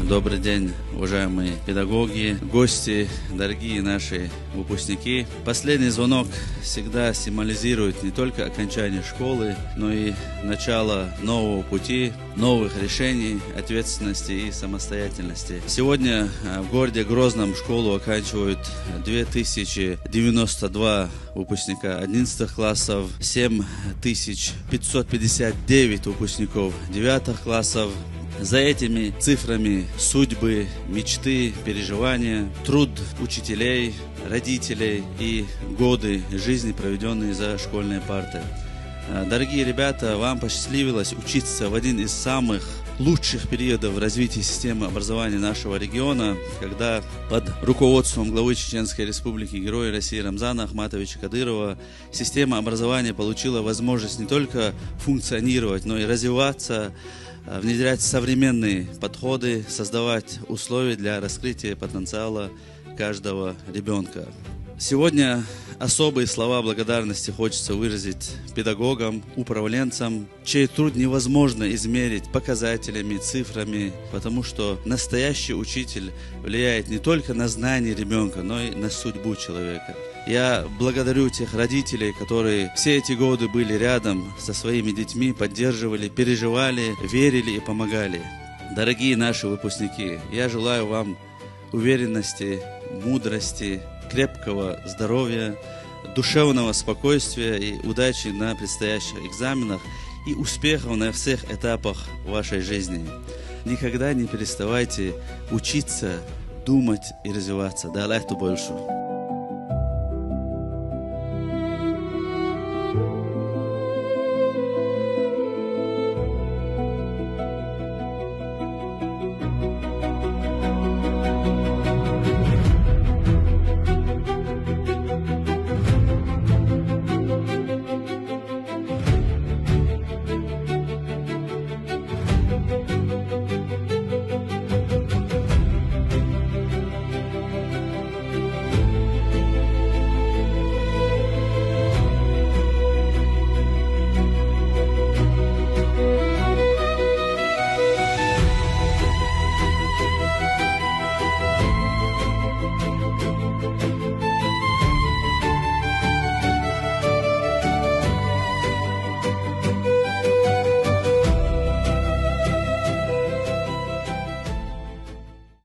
Добрый день, уважаемые педагоги, гости, дорогие наши выпускники. Последний звонок всегда символизирует не только окончание школы, но и начало нового пути, новых решений, ответственности и самостоятельности. Сегодня в городе Грозном школу оканчивают 2092 выпускника 11 классов, 7559 выпускников 9 классов. За этими цифрами судьбы, мечты, переживания, труд учителей, родителей и годы жизни, проведенные за школьной партой. Дорогие ребята, вам посчастливилось учиться в один из самых лучших периодов развития системы образования нашего региона, когда под руководством главы Чеченской Республики, героя России Рамзана Ахматовича Кадырова, система образования получила возможность не только функционировать, но и развиваться, внедрять современные подходы, создавать условия для раскрытия потенциала каждого ребенка. Сегодня особые слова благодарности хочется выразить педагогам, управленцам, чей труд невозможно измерить показателями, цифрами, потому что настоящий учитель влияет не только на знания ребенка, но и на судьбу человека. Я благодарю тех родителей, которые все эти годы были рядом со своими детьми, поддерживали, переживали, верили и помогали. Дорогие наши выпускники, я желаю вам уверенности, мудрости, крепкого здоровья, душевного спокойствия и удачи на предстоящих экзаменах и успехов на всех этапах вашей жизни. Никогда не переставайте учиться, думать и развиваться. Да, Аллах больше.